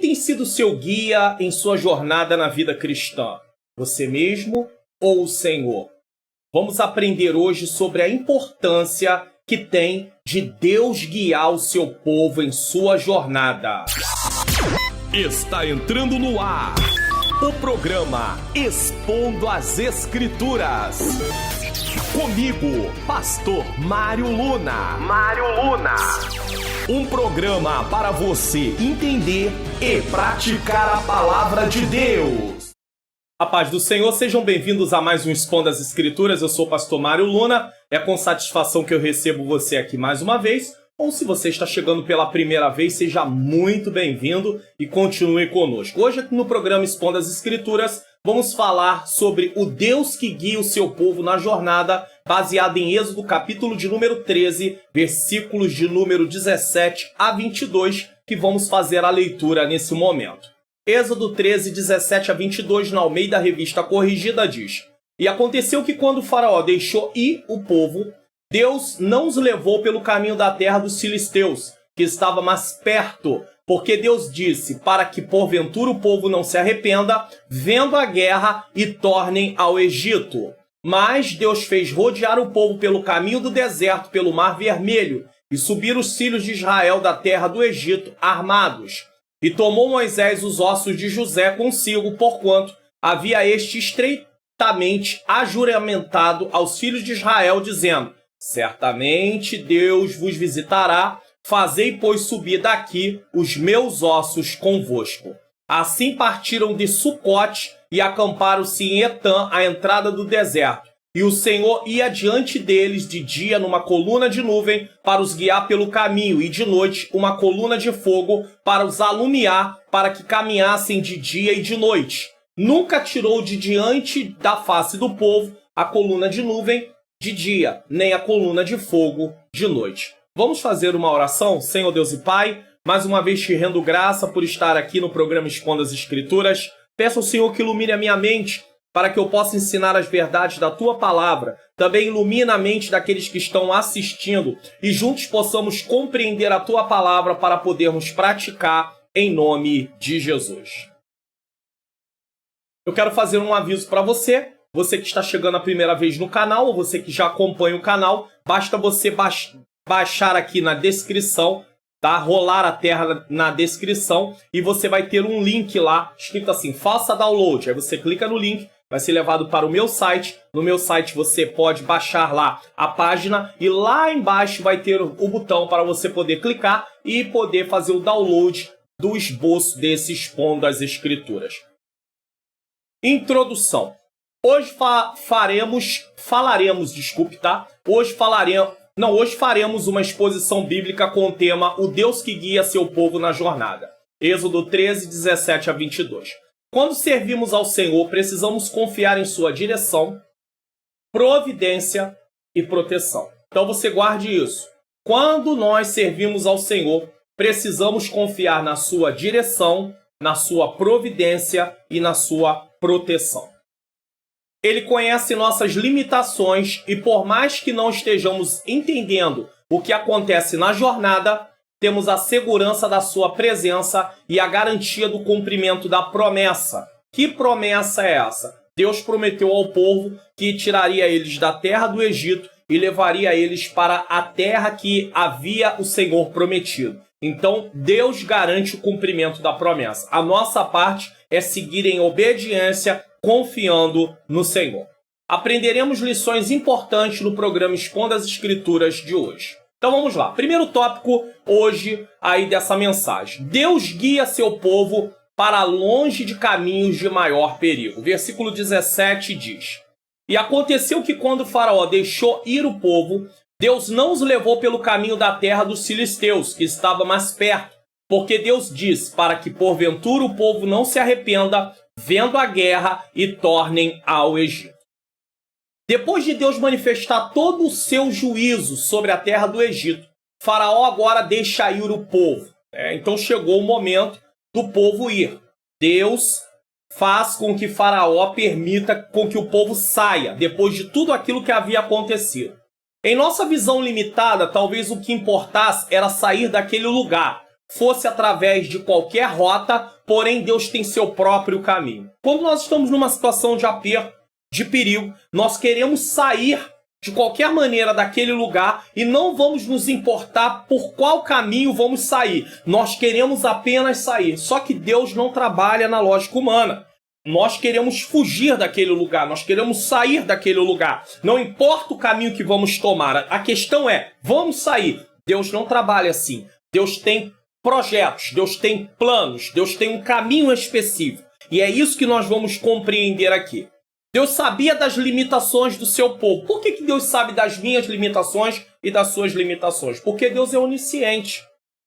tem sido seu guia em sua jornada na vida cristã? Você mesmo ou o Senhor? Vamos aprender hoje sobre a importância que tem de Deus guiar o seu povo em sua jornada. Está entrando no ar o programa Expondo as Escrituras. Comigo, Pastor Mário Luna. Um programa para você entender e praticar a palavra de Deus. A paz do Senhor, sejam bem-vindos a mais um Expondo as Escrituras. Eu sou o Pastor Mário Luna. É com satisfação que eu recebo você aqui mais uma vez. Ou se você está chegando pela primeira vez, seja muito bem-vindo e continue conosco. Hoje aqui no programa Expondo as Escrituras, vamos falar sobre o Deus que guia o seu povo na jornada, baseado em Êxodo capítulo de número 13, versículos de número 17 a 22, que vamos fazer a leitura nesse momento. Êxodo 13, 17 a 22, na Almeida Revista Corrigida, diz: E aconteceu que quando o faraó deixou ir o povo, Deus não os levou pelo caminho da terra dos filisteus, que estava mais perto, porque Deus disse, para que porventura o povo não se arrependa, vendo a guerra, e tornem ao Egito. Mas Deus fez rodear o povo pelo caminho do deserto, pelo Mar Vermelho, e subir os filhos de Israel da terra do Egito, armados. E tomou Moisés os ossos de José consigo, porquanto havia este estreitamente ajuramentado aos filhos de Israel, dizendo: Certamente Deus vos visitará, fazei, pois, subir daqui os meus ossos convosco. Assim partiram de Sucote e acamparam-se em Etã, à entrada do deserto. E o Senhor ia diante deles de dia numa coluna de nuvem para os guiar pelo caminho, e de noite uma coluna de fogo para os alumiar, para que caminhassem de dia e de noite. Nunca tirou de diante da face do povo a coluna de nuvem de dia, nem a coluna de fogo de noite. Vamos fazer uma oração? Senhor Deus e Pai, mais uma vez te rendo graça por estar aqui no programa Expondo as Escrituras. Peço ao Senhor que ilumine a minha mente, para que eu possa ensinar as verdades da Tua Palavra. Também ilumina a mente daqueles que estão assistindo e juntos possamos compreender a Tua Palavra para podermos praticar em nome de Jesus. Eu quero fazer um aviso para você. Você que está chegando a primeira vez no canal, ou você que já acompanha o canal, basta você baixar aqui na descrição, tá? Rolar a terra na descrição e você vai ter um link lá, escrito assim, faça download. Aí você clica no link, vai ser levado para o meu site. No meu site você pode baixar lá a página e lá embaixo vai ter o botão para você poder clicar e poder fazer o download do esboço desse Expondo as Escrituras. Introdução. Hoje Hoje faremos uma exposição bíblica com o tema O Deus que guia seu povo na jornada. Êxodo 13, 17 a 22. Quando servimos ao Senhor, precisamos confiar em sua direção, providência e proteção. Então você guarde isso. Quando nós servimos ao Senhor, precisamos confiar na sua direção, na sua providência e na sua proteção. Ele conhece nossas limitações e, por mais que não estejamos entendendo o que acontece na jornada, temos a segurança da sua presença e a garantia do cumprimento da promessa. Que promessa é essa? Deus prometeu ao povo que tiraria eles da terra do Egito e levaria eles para a terra que havia o Senhor prometido. Então, Deus garante o cumprimento da promessa. A nossa parte é seguir em obediência, confiando no Senhor. Aprenderemos lições importantes no programa Expondo as Escrituras de hoje. Então vamos lá. Primeiro tópico hoje aí dessa mensagem. Deus guia seu povo para longe de caminhos de maior perigo. Versículo 17 diz: E aconteceu que quando o faraó deixou ir o povo, Deus não os levou pelo caminho da terra dos filisteus, que estava mais perto, porque Deus disse, para que porventura o povo não se arrependa, vendo a guerra, e tornem ao Egito. Depois de Deus manifestar todo o seu juízo sobre a terra do Egito, Faraó agora deixa ir o povo. Então chegou o momento do povo ir. Deus faz com que Faraó permita com que o povo saia, depois de tudo aquilo que havia acontecido. Em nossa visão limitada, talvez o que importasse era sair daquele lugar. fosse através de qualquer rota, porém Deus tem seu próprio caminho. Quando nós estamos numa situação de aperto, de perigo, nós queremos sair de qualquer maneira daquele lugar e não vamos nos importar por qual caminho vamos sair. Nós queremos apenas sair. Só que Deus não trabalha na lógica humana. Nós queremos fugir daquele lugar, nós queremos sair daquele lugar. Não importa o caminho que vamos tomar, a questão é, vamos sair. Deus não trabalha assim. Deus tem projetos, Deus tem planos, Deus tem um caminho específico. E é isso que nós vamos compreender aqui. Deus sabia das limitações do seu povo. Por que Deus sabe das minhas limitações e das suas limitações? Porque Deus é onisciente.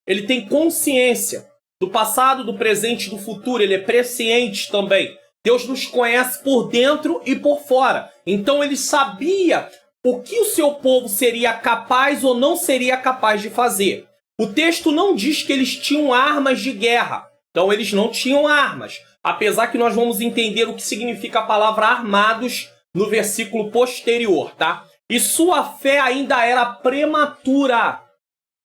Ele tem consciência do passado, do presente e do futuro. Ele é presciente também. Deus nos conhece por dentro e por fora. Então ele sabia o que o seu povo seria capaz ou não seria capaz de fazer. O texto não diz que eles tinham armas de guerra. Então eles não tinham armas. Apesar que nós vamos entender o que significa a palavra armados no versículo posterior, tá? E sua fé ainda era prematura.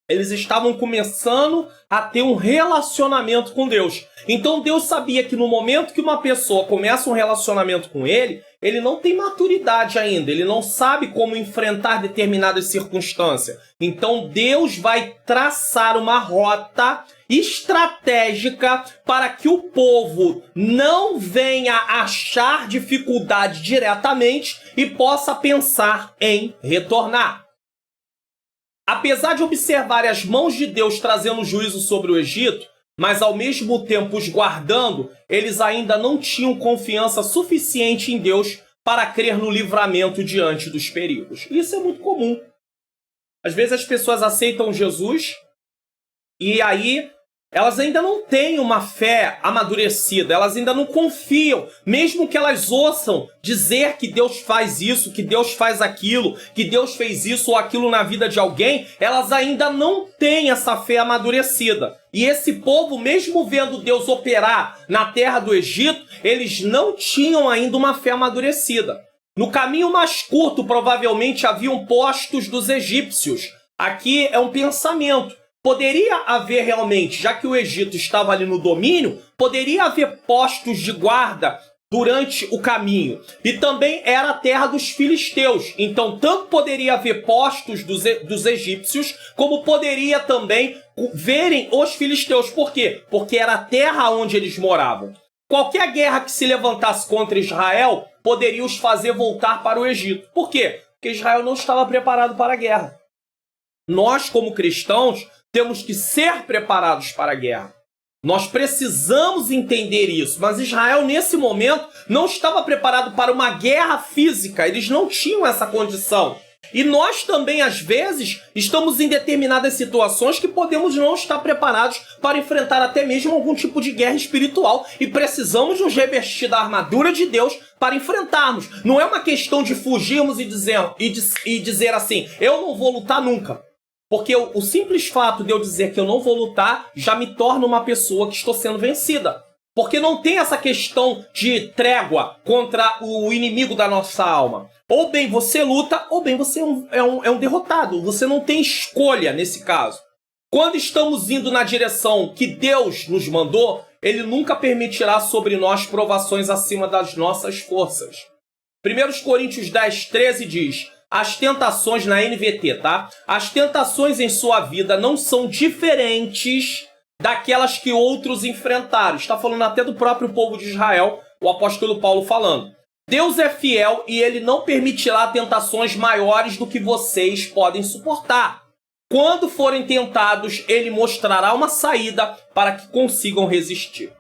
Eles estavam começando a ter um relacionamento com Deus. Então Deus sabia que no momento que uma pessoa começa um relacionamento com ele não tem maturidade ainda, ele não sabe como enfrentar determinadas circunstâncias. Então Deus vai traçar uma rota estratégica para que o povo não venha achar dificuldade diretamente e possa pensar em retornar. Apesar de observar as mãos de Deus trazendo juízo sobre o Egito, mas ao mesmo tempo os guardando, eles ainda não tinham confiança suficiente em Deus para crer no livramento diante dos perigos. Isso é muito comum. Às vezes as pessoas aceitam Jesus e aí elas ainda não têm uma fé amadurecida, elas ainda não confiam, mesmo que elas ouçam dizer que Deus faz isso, que Deus faz aquilo, que Deus fez isso ou aquilo na vida de alguém, elas ainda não têm essa fé amadurecida. E esse povo, mesmo vendo Deus operar na terra do Egito, eles não tinham ainda uma fé amadurecida. No caminho mais curto, provavelmente, haviam postos dos egípcios. Aqui é um pensamento. Poderia haver realmente, já que o Egito estava ali no domínio, poderia haver postos de guarda durante o caminho. E também era a terra dos filisteus. Então, tanto poderia haver postos dos egípcios, como poderia também verem os filisteus. Por quê? Porque era a terra onde eles moravam. Qualquer guerra que se levantasse contra Israel poderia os fazer voltar para o Egito. Por quê? Porque Israel não estava preparado para a guerra. Nós, como cristãos, temos que ser preparados para a guerra. Nós precisamos entender isso. Mas Israel, nesse momento, não estava preparado para uma guerra física. Eles não tinham essa condição. E nós também, às vezes, estamos em determinadas situações que podemos não estar preparados para enfrentar até mesmo algum tipo de guerra espiritual. E precisamos nos revestir da armadura de Deus para enfrentarmos. Não é uma questão de fugirmos e dizer assim, eu não vou lutar nunca. Porque o simples fato de eu dizer que eu não vou lutar já me torna uma pessoa que estou sendo vencida. Porque não tem essa questão de trégua contra o inimigo da nossa alma. Ou bem você luta, ou bem você é um derrotado. Você não tem escolha nesse caso. Quando estamos indo na direção que Deus nos mandou, Ele nunca permitirá sobre nós provações acima das nossas forças. 1 Coríntios 10, 13 diz... As tentações na NVT, tá? As tentações em sua vida não são diferentes daquelas que outros enfrentaram. Está falando até do próprio povo de Israel, o apóstolo Paulo falando. Deus é fiel e Ele não permitirá tentações maiores do que vocês podem suportar. Quando forem tentados, Ele mostrará uma saída para que consigam resistir.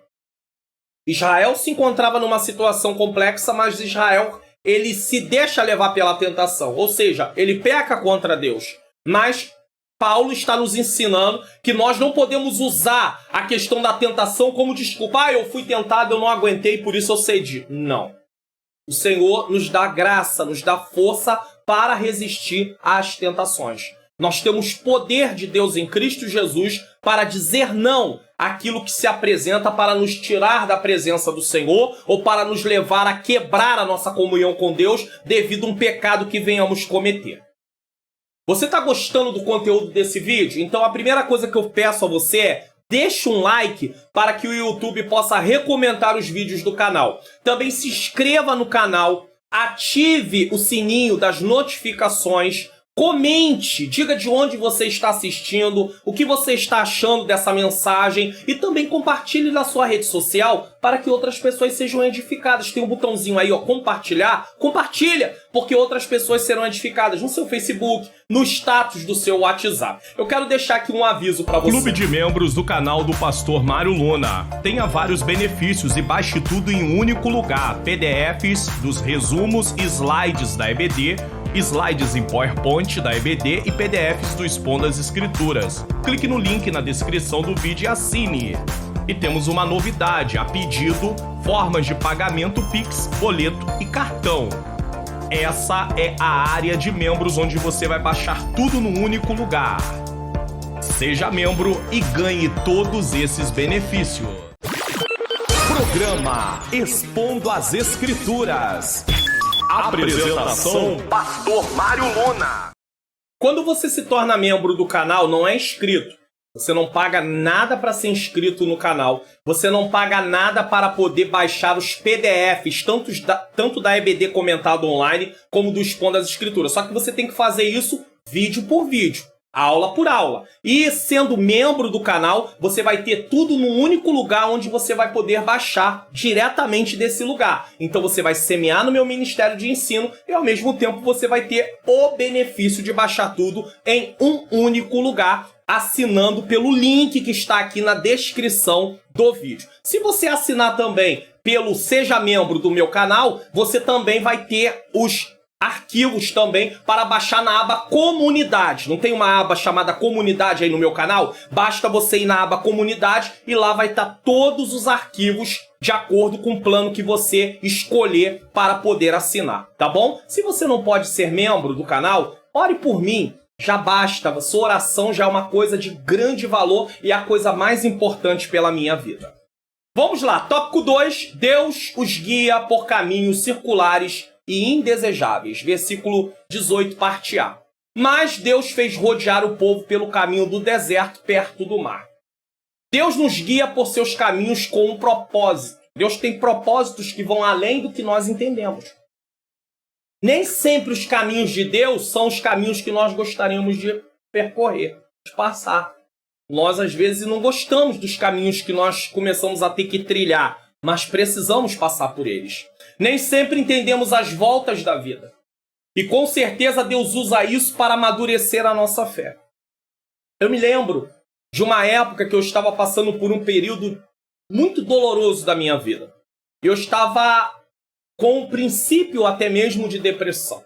Israel se encontrava numa situação complexa, mas Israel... ele se deixa levar pela tentação, ou seja, ele peca contra Deus. Mas Paulo está nos ensinando que nós não podemos usar a questão da tentação como desculpa. Eu fui tentado, eu não aguentei, por isso eu cedi. Não. O Senhor nos dá graça, nos dá força para resistir às tentações. Nós temos poder de Deus em Cristo Jesus para dizer não àquilo que se apresenta para nos tirar da presença do Senhor ou para nos levar a quebrar a nossa comunhão com Deus devido a um pecado que venhamos cometer. Você está gostando do conteúdo desse vídeo? Então a primeira coisa que eu peço a você é deixe um like para que o YouTube possa recomendar os vídeos do canal. Também se inscreva no canal, ative o sininho das notificações, comente, diga de onde você está assistindo, o que você está achando dessa mensagem e também compartilhe na sua rede social para que outras pessoas sejam edificadas. Tem um botãozinho aí, ó, compartilhar. Compartilha, porque outras pessoas serão edificadas no seu Facebook, no status do seu WhatsApp. Eu quero deixar aqui um aviso para você. Clube de membros do canal do Pastor Mário Luna. Tenha vários benefícios e baixe tudo em um único lugar. PDFs dos resumos e slides da EBD, slides em PowerPoint da EBD e PDFs do Expondo as Escrituras. Clique no link na descrição do vídeo e assine. E temos uma novidade, a pedido, formas de pagamento Pix, boleto e cartão. Essa é a área de membros onde você vai baixar tudo num único lugar. Seja membro e ganhe todos esses benefícios. Programa Expondo as Escrituras. Apresentação: Pastor Mário Luna. Quando você se torna membro do canal, não é inscrito. Você não paga nada para ser inscrito no canal. Você não paga nada para poder baixar os PDFs, tanto da EBD comentado online, como do Expondo as Escrituras. Só que você tem que fazer isso vídeo por vídeo, aula por aula. E sendo membro do canal, você vai ter tudo num único lugar onde você vai poder baixar diretamente desse lugar. Então você vai semear no meu Ministério de Ensino e ao mesmo tempo você vai ter o benefício de baixar tudo em um único lugar, assinando pelo link que está aqui na descrição do vídeo. Se você assinar também pelo Seja Membro do meu canal, você também vai ter os arquivos também para baixar na aba Comunidade. Não tem uma aba chamada Comunidade aí no meu canal? Basta você ir na aba Comunidade e lá vai estar todos os arquivos de acordo com o plano que você escolher para poder assinar, tá bom? Se você não pode ser membro do canal, ore por mim. Já basta, sua oração já é uma coisa de grande valor e é a coisa mais importante pela minha vida. Vamos lá, tópico 2, Deus os guia por caminhos circulares e indesejáveis. Versículo 18, parte A. Mas Deus fez rodear o povo pelo caminho do deserto, perto do mar. Deus nos guia por seus caminhos com um propósito. Deus tem propósitos que vão além do que nós entendemos. Nem sempre os caminhos de Deus são os caminhos que nós gostaríamos de percorrer, de passar. Nós, às vezes, não gostamos dos caminhos que nós começamos a ter que trilhar, mas precisamos passar por eles. Nem sempre entendemos as voltas da vida. E, com certeza, Deus usa isso para amadurecer a nossa fé. Eu me lembro de uma época que eu estava passando por um período muito doloroso da minha vida. Eu estava com um princípio até mesmo de depressão.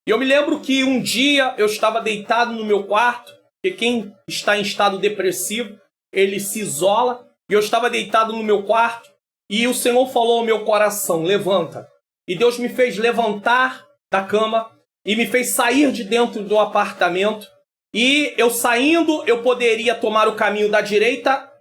E eu me lembro que um dia eu estava deitado no meu quarto, porque quem está em estado depressivo, ele se isola, e eu estava deitado no meu quarto, e o Senhor falou ao meu coração, levanta. E Deus me fez levantar da cama, e me fez sair de dentro do apartamento, e eu saindo, eu poderia tomar o caminho da direita,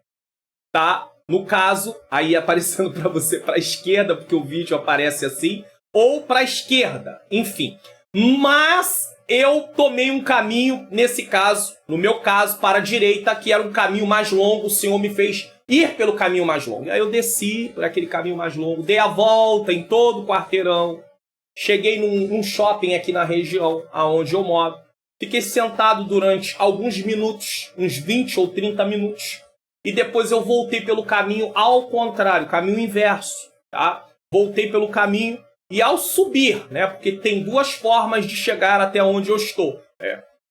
tá? No caso, aí aparecendo para você para a esquerda, porque o vídeo aparece assim, ou para a esquerda, enfim. Mas eu tomei um caminho, nesse caso, no meu caso, para a direita, que era um caminho mais longo, o Senhor me fez ir pelo caminho mais longo. E aí eu desci por aquele caminho mais longo, dei a volta em todo o quarteirão, cheguei num shopping aqui na região onde eu moro, fiquei sentado durante alguns minutos, uns 20 ou 30 minutos, e depois eu voltei pelo caminho ao contrário, caminho inverso, tá? Voltei pelo caminho e ao subir, né? Porque tem duas formas de chegar até onde eu estou.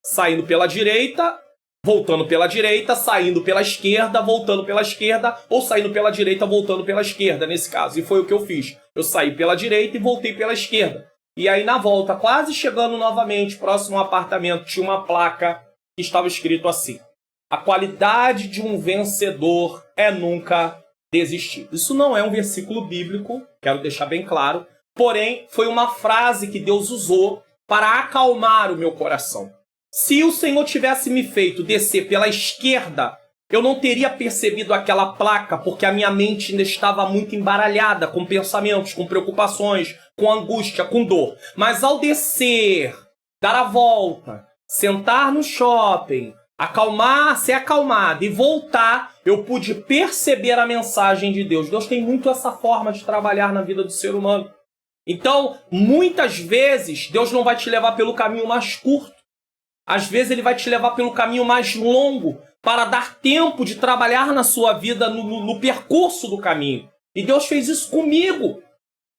Saindo pela direita, voltando pela direita, saindo pela esquerda, voltando pela esquerda, ou saindo pela direita, voltando pela esquerda, nesse caso. E foi o que eu fiz. Eu saí pela direita e voltei pela esquerda. E aí, na volta, quase chegando novamente, próximo ao apartamento, tinha uma placa que estava escrito assim: a qualidade de um vencedor é nunca desistir. Isso não é um versículo bíblico, quero deixar bem claro, porém foi uma frase que Deus usou para acalmar o meu coração. Se o Senhor tivesse me feito descer pela esquerda, eu não teria percebido aquela placa, porque a minha mente ainda estava muito embaralhada com pensamentos, com preocupações, com angústia, com dor. Mas ao descer, dar a volta, sentar no shopping, ser acalmado e voltar, eu pude perceber a mensagem de Deus. Deus tem muito essa forma de trabalhar na vida do ser humano. Então, muitas vezes, Deus não vai te levar pelo caminho mais curto. Às vezes, Ele vai te levar pelo caminho mais longo, para dar tempo de trabalhar na sua vida no percurso do caminho. E Deus fez isso comigo.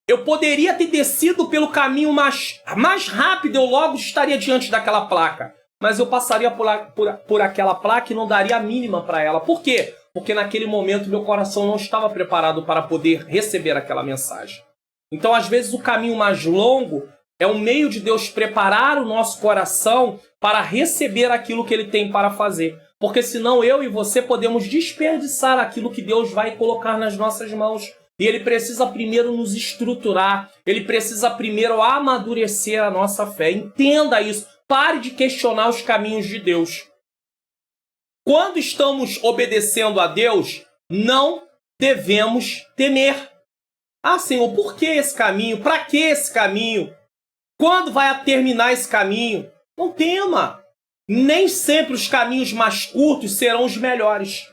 Eu poderia ter descido pelo caminho mais rápido, eu logo estaria diante daquela placa. Mas eu passaria por aquela placa e não daria a mínima para ela. Por quê? Porque naquele momento meu coração não estava preparado para poder receber aquela mensagem. Então, às vezes, o caminho mais longo é um meio de Deus preparar o nosso coração para receber aquilo que Ele tem para fazer. Porque senão eu e você podemos desperdiçar aquilo que Deus vai colocar nas nossas mãos. E Ele precisa primeiro nos estruturar. Ele precisa primeiro amadurecer a nossa fé. Entenda isso. Pare de questionar os caminhos de Deus. Quando estamos obedecendo a Deus, não devemos temer. Ah, Senhor, por que esse caminho? Para que esse caminho? Quando vai terminar esse caminho? Não tema. Nem sempre os caminhos mais curtos serão os melhores.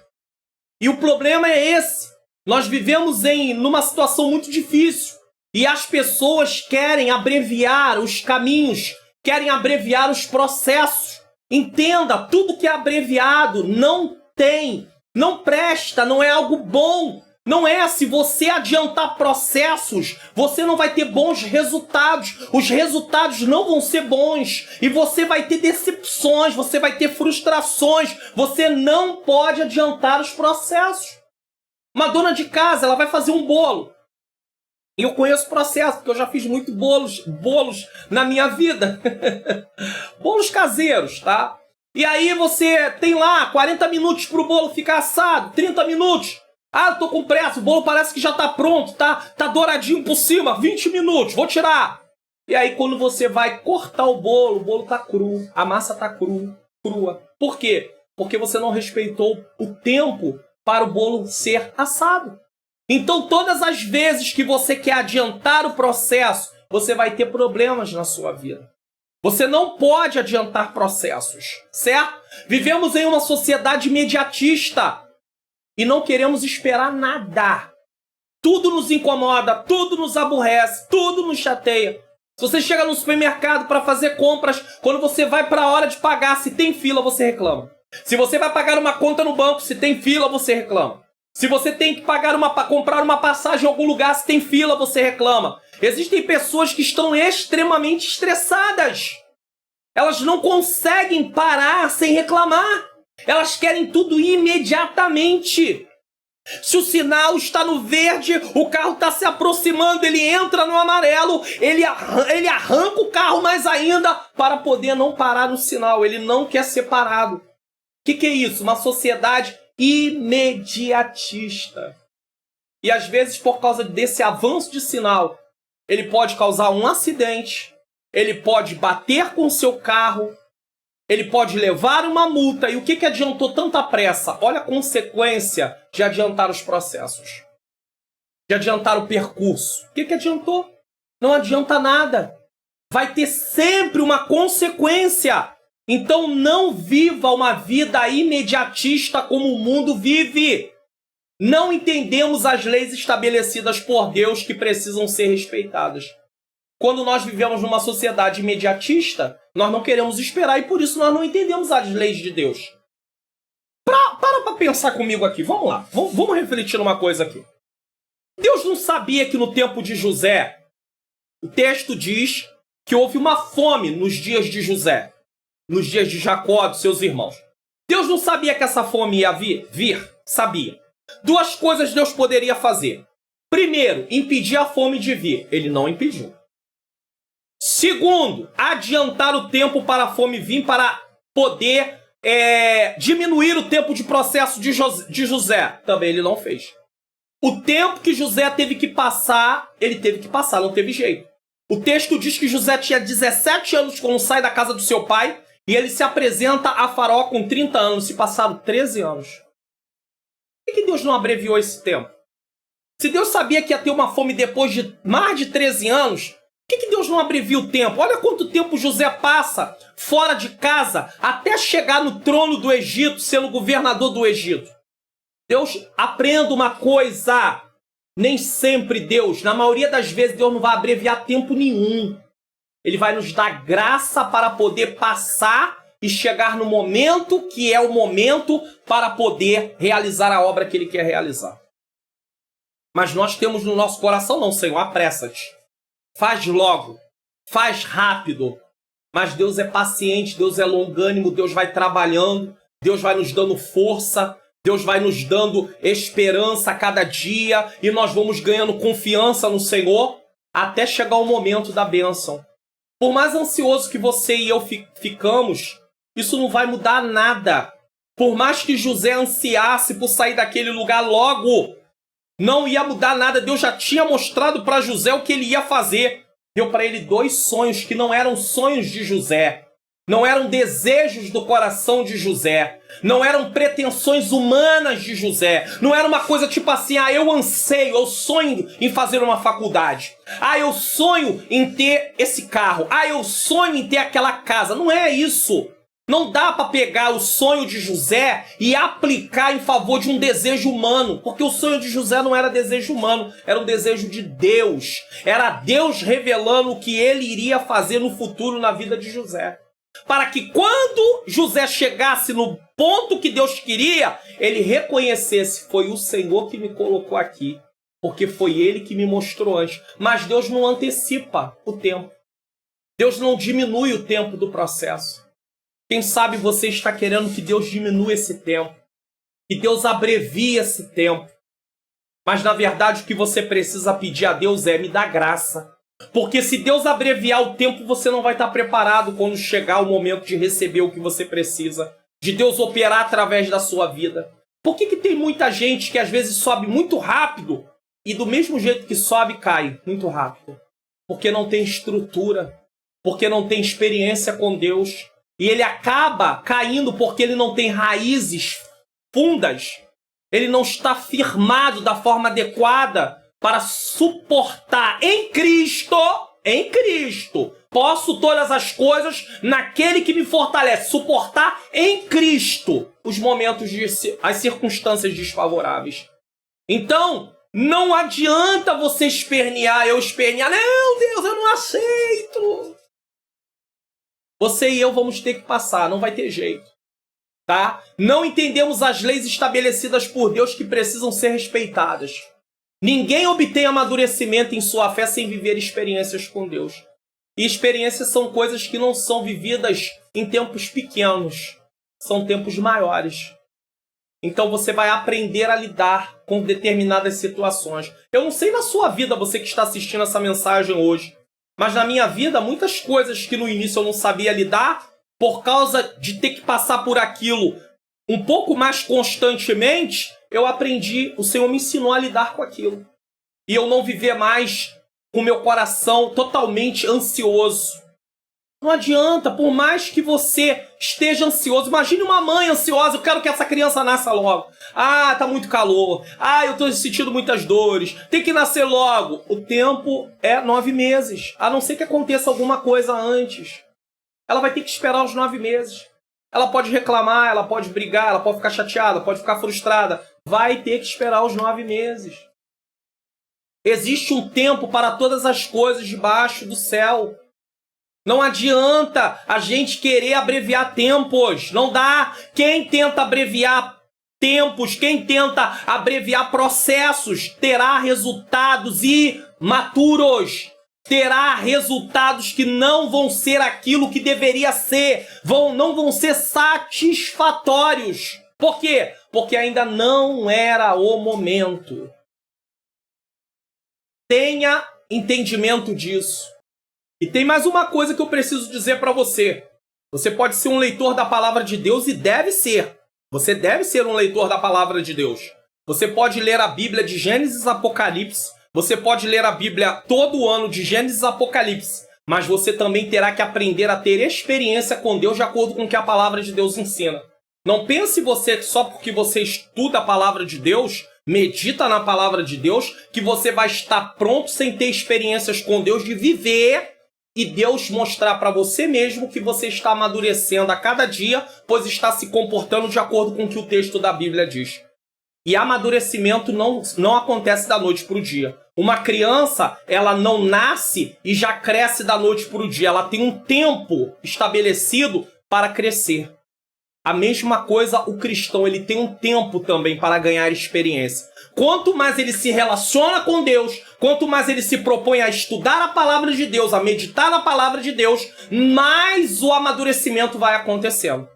E o problema é esse. Nós vivemos numa situação muito difícil. E as pessoas querem abreviar os caminhos, querem abreviar os processos. Entenda, tudo que é abreviado não presta, não é algo bom. Não é, se você adiantar processos, você não vai ter bons resultados. Os resultados não vão ser bons. E você vai ter decepções, você vai ter frustrações. Você não pode adiantar os processos. Uma dona de casa, ela vai fazer um bolo. E eu conheço o processo, porque eu já fiz muito bolos na minha vida. Bolos caseiros, tá? E aí você tem lá 40 minutos para o bolo ficar assado, 30 minutos. Ah, eu tô com pressa, o bolo parece que já tá pronto, tá douradinho por cima, 20 minutos, vou tirar. E aí quando você vai cortar o bolo tá cru, a massa tá crua. Por quê? Porque você não respeitou o tempo para o bolo ser assado. Então todas as vezes que você quer adiantar o processo, você vai ter problemas na sua vida. Você não pode adiantar processos, certo? Vivemos em uma sociedade imediatista. E não queremos esperar nada. Tudo nos incomoda, tudo nos aborrece, tudo nos chateia. Se você chega no supermercado para fazer compras, quando você vai para a hora de pagar, se tem fila, você reclama. Se você vai pagar uma conta no banco, se tem fila, você reclama. Se você tem que comprar uma passagem em algum lugar, se tem fila, você reclama. Existem pessoas que estão extremamente estressadas. Elas não conseguem parar sem reclamar. Elas querem tudo imediatamente. Se o sinal está no verde, o carro está se aproximando, ele entra no amarelo, ele arranca o carro mais ainda para poder não parar no sinal. Ele não quer ser parado. O que é isso? Uma sociedade imediatista. E às vezes, por causa desse avanço de sinal, ele pode causar um acidente, ele pode bater com o seu carro, ele pode levar uma multa. E o que adiantou tanta pressa? Olha a consequência de adiantar os processos. De adiantar o percurso. O que adiantou? Não adianta nada. Vai ter sempre uma consequência. Então não viva uma vida imediatista como o mundo vive. Não entendemos as leis estabelecidas por Deus que precisam ser respeitadas. Quando nós vivemos numa sociedade imediatista, nós não queremos esperar e por isso nós não entendemos as leis de Deus. Para pensar comigo aqui, vamos lá. Vamos refletir numa coisa aqui. Deus não sabia que no tempo de José, o texto diz que houve uma fome nos dias de José, nos dias de Jacó, dos seus irmãos. Deus não sabia que essa fome ia vir? Sabia. Duas coisas Deus poderia fazer. Primeiro, impedir a fome de vir. Ele não impediu. Segundo, adiantar o tempo para a fome vir para poder diminuir o tempo de processo de José. Também ele não fez. O tempo que José teve que passar, ele teve que passar, não teve jeito. O texto diz que José tinha 17 anos quando sai da casa do seu pai e ele se apresenta a Faraó com 30 anos. Se passaram 13 anos. Por que Deus não abreviou esse tempo? Se Deus sabia que ia ter uma fome depois de mais de 13 anos... que Deus não abrevia o tempo? Olha quanto tempo José passa fora de casa até chegar no trono do Egito, sendo governador do Egito. Deus, aprenda uma coisa. Nem sempre Deus, na maioria das vezes, Deus não vai abreviar tempo nenhum. Ele vai nos dar graça para poder passar e chegar no momento que é o momento para poder realizar a obra que Ele quer realizar. Mas nós temos no nosso coração, não, Senhor, apressa-te. Faz logo, faz rápido. Mas Deus é paciente, Deus é longânimo, Deus vai trabalhando, Deus vai nos dando força, Deus vai nos dando esperança a cada dia e nós vamos ganhando confiança no Senhor até chegar o momento da bênção. Por mais ansioso que você e eu ficamos, isso não vai mudar nada. Por mais que José ansiasse por sair daquele lugar logo, não ia mudar nada. Deus já tinha mostrado para José o que ele ia fazer. Deu para ele 2 sonhos que não eram sonhos de José. Não eram desejos do coração de José. Não eram pretensões humanas de José. Não era uma coisa tipo assim, eu anseio, eu sonho em fazer uma faculdade. Eu sonho em ter esse carro. Eu sonho em ter aquela casa. Não é isso. Não dá para pegar o sonho de José e aplicar em favor de um desejo humano. Porque o sonho de José não era desejo humano, era um desejo de Deus. Era Deus revelando o que ele iria fazer no futuro na vida de José. Para que quando José chegasse no ponto que Deus queria, ele reconhecesse, foi o Senhor que me colocou aqui. Porque foi ele que me mostrou antes. Mas Deus não antecipa o tempo. Deus não diminui o tempo do processo. Quem sabe você está querendo que Deus diminua esse tempo, que Deus abrevie esse tempo. Mas, na verdade, o que você precisa pedir a Deus é me dar graça. Porque se Deus abreviar o tempo, você não vai estar preparado quando chegar o momento de receber o que você precisa, de Deus operar através da sua vida. Por que tem muita gente que às vezes sobe muito rápido e do mesmo jeito que sobe, cai muito rápido? Porque não tem estrutura, porque não tem experiência com Deus. E ele acaba caindo porque ele não tem raízes fundas. Ele não está firmado da forma adequada para suportar em Cristo, posso todas as coisas naquele que me fortalece. Suportar em Cristo os momentos, as circunstâncias desfavoráveis. Então, não adianta você espernear, não, Deus, eu não aceito. Você e eu vamos ter que passar, não vai ter jeito, tá? Não entendemos as leis estabelecidas por Deus que precisam ser respeitadas. Ninguém obtém amadurecimento em sua fé sem viver experiências com Deus. E experiências são coisas que não são vividas em tempos pequenos, são tempos maiores. Então você vai aprender a lidar com determinadas situações. Eu não sei na sua vida, você que está assistindo essa mensagem hoje, mas na minha vida, muitas coisas que no início eu não sabia lidar, por causa de ter que passar por aquilo um pouco mais constantemente, eu aprendi, o Senhor me ensinou a lidar com aquilo. E eu não viver mais com meu coração totalmente ansioso. Não adianta, por mais que você esteja ansioso. Imagine uma mãe ansiosa, eu quero que essa criança nasça logo. Tá muito calor. Eu estou sentindo muitas dores. Tem que nascer logo. O tempo é 9 meses. A não ser que aconteça alguma coisa antes. Ela vai ter que esperar os 9 meses. Ela pode reclamar, ela pode brigar, ela pode ficar chateada, pode ficar frustrada. Vai ter que esperar os 9 meses. Existe um tempo para todas as coisas debaixo do céu. Não adianta a gente querer abreviar tempos. Não dá. Quem tenta abreviar tempos, quem tenta abreviar processos, terá resultados imaturos. Terá resultados que não vão ser aquilo que deveria ser. Não vão ser satisfatórios. Por quê? Porque ainda não era o momento. Tenha entendimento disso. E tem mais uma coisa que eu preciso dizer para você. Você pode ser um leitor da palavra de Deus e deve ser. Você deve ser um leitor da palavra de Deus. Você pode ler a Bíblia de Gênesis a Apocalipse. Você pode ler a Bíblia todo ano de Gênesis a Apocalipse. Mas você também terá que aprender a ter experiência com Deus de acordo com o que a palavra de Deus ensina. Não pense você que só porque você estuda a palavra de Deus, Medita na palavra de Deus, que você vai estar pronto sem ter experiências com Deus de viver e Deus mostrar para você mesmo que você está amadurecendo a cada dia, pois está se comportando de acordo com o que o texto da Bíblia diz. E amadurecimento não acontece da noite para o dia. Uma criança, ela não nasce e já cresce da noite para o dia. Ela tem um tempo estabelecido para crescer. A mesma coisa o cristão, ele tem um tempo também para ganhar experiência. Quanto mais ele se relaciona com Deus, quanto mais ele se propõe a estudar a palavra de Deus, a meditar na palavra de Deus, mais o amadurecimento vai acontecendo.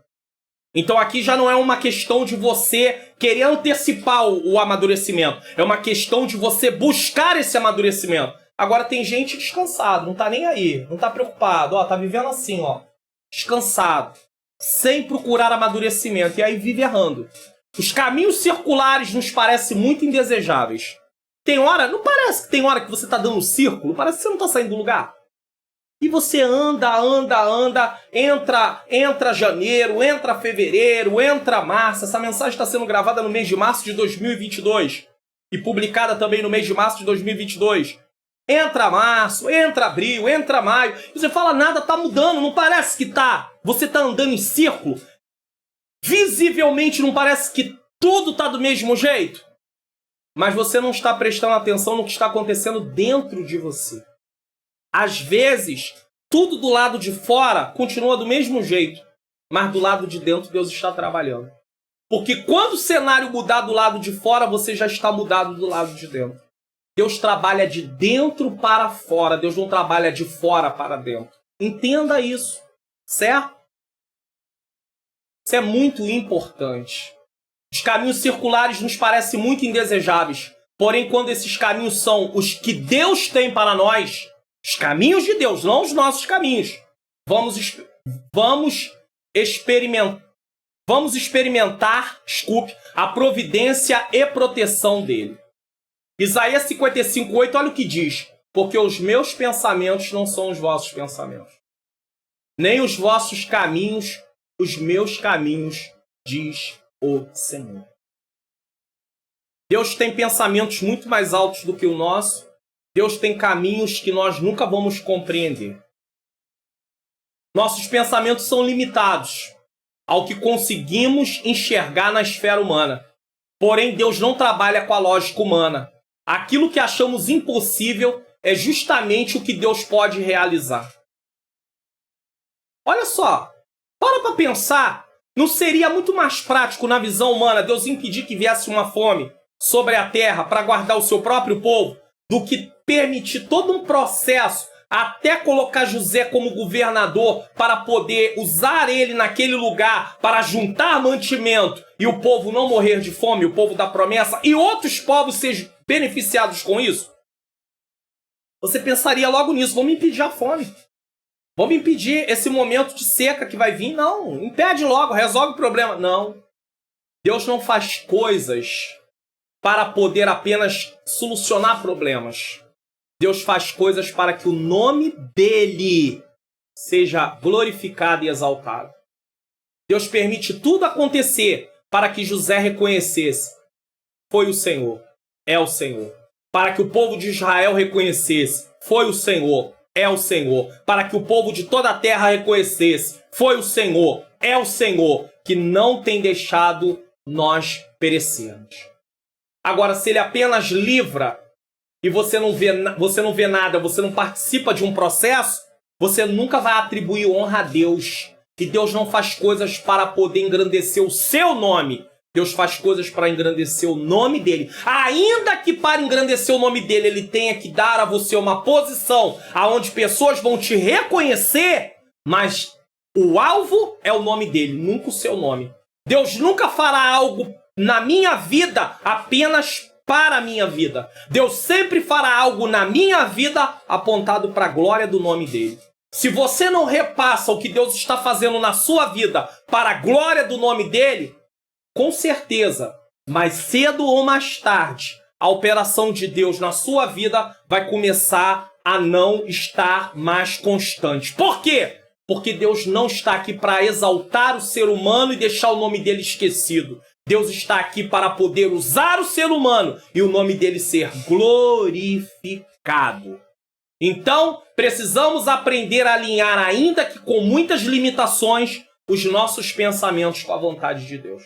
Então aqui já não é uma questão de você querer antecipar o amadurecimento. É uma questão de você buscar esse amadurecimento. Agora tem gente descansado, não tá nem aí, não tá preocupado, tá vivendo assim, descansado, sem procurar amadurecimento, e aí vive errando. Os caminhos circulares nos parecem muito indesejáveis. Tem hora, não parece que tem hora que você tá dando um círculo, parece que você não tá saindo do lugar. E você anda, entra janeiro, entra fevereiro, entra março. Essa mensagem está sendo gravada no mês de março de 2022 e publicada também no mês de março de 2022. Entra março, entra abril, entra maio. E você fala, nada tá mudando, não parece que tá. Você tá andando em círculo. Visivelmente não parece que tudo tá do mesmo jeito. Mas você não está prestando atenção no que está acontecendo dentro de você. Às vezes, tudo do lado de fora continua do mesmo jeito, mas do lado de dentro Deus está trabalhando. Porque quando o cenário mudar do lado de fora, você já está mudado do lado de dentro. Deus trabalha de dentro para fora, Deus não trabalha de fora para dentro. Entenda isso, certo? Isso é muito importante. Os caminhos circulares nos parecem muito indesejáveis, porém quando esses caminhos são os que Deus tem para nós, os caminhos de Deus, não os nossos caminhos. Vamos experimentar, a providência e proteção dele. Isaías 55:8, olha o que diz. Porque os meus pensamentos não são os vossos pensamentos, nem os vossos caminhos, os meus caminhos, diz o Senhor. Deus tem pensamentos muito mais altos do que o nosso. Deus tem caminhos que nós nunca vamos compreender. Nossos pensamentos são limitados ao que conseguimos enxergar na esfera humana. Porém, Deus não trabalha com a lógica humana. Aquilo que achamos impossível é justamente o que Deus pode realizar. Olha só, para pensar, não seria muito mais prático na visão humana Deus impedir que viesse uma fome sobre a terra para guardar o seu próprio povo, do que permitir todo um processo até colocar José como governador para poder usar ele naquele lugar para juntar mantimento e o povo não morrer de fome, o povo da promessa, e outros povos sejam beneficiados com isso? Você pensaria logo nisso, vamos impedir a fome. Vamos impedir esse momento de seca que vai vir? Não, impede logo, resolve o problema. Não. Deus não faz coisas para poder apenas solucionar problemas. Deus faz coisas para que o nome dele seja glorificado e exaltado. Deus permite tudo acontecer para que José reconhecesse: foi o Senhor, é o Senhor. Para que o povo de Israel reconhecesse: foi o Senhor, é o Senhor. Para que o povo de toda a terra reconhecesse: foi o Senhor, é o Senhor, que não tem deixado nós perecermos. Agora, se ele apenas livra e você não vê nada, você não participa de um processo, você nunca vai atribuir honra a Deus. E Deus não faz coisas para poder engrandecer o seu nome. Deus faz coisas para engrandecer o nome dele. Ainda que para engrandecer o nome dele, ele tenha que dar a você uma posição aonde pessoas vão te reconhecer, mas o alvo é o nome dele, nunca o seu nome. Deus nunca fará algo na minha vida apenas para a minha vida. Deus sempre fará algo na minha vida apontado para a glória do nome dele. Se você não repassa o que Deus está fazendo na sua vida para a glória do nome dele, com certeza, mais cedo ou mais tarde, a operação de Deus na sua vida vai começar a não estar mais constante. Por quê? Porque Deus não está aqui para exaltar o ser humano e deixar o nome dele esquecido. Deus está aqui para poder usar o ser humano e o nome dele ser glorificado. Então, precisamos aprender a alinhar, ainda que com muitas limitações, os nossos pensamentos com a vontade de Deus.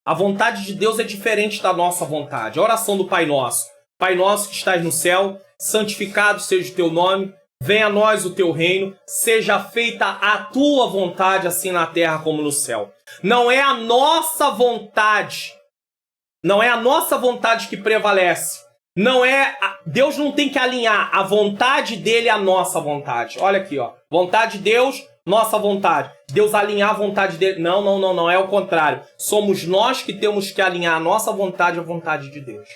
A vontade de Deus é diferente da nossa vontade. A oração do Pai Nosso. Pai nosso que estás no céu, santificado seja o teu nome, venha a nós o teu reino, seja feita a tua vontade, assim na terra como no céu. Não é a nossa vontade, que prevalece. Deus não tem que alinhar a vontade dele à nossa vontade. Olha aqui, ó. Vontade de Deus, nossa vontade. Deus alinhar a vontade dele. Não, é o contrário. Somos nós que temos que alinhar a nossa vontade à vontade de Deus.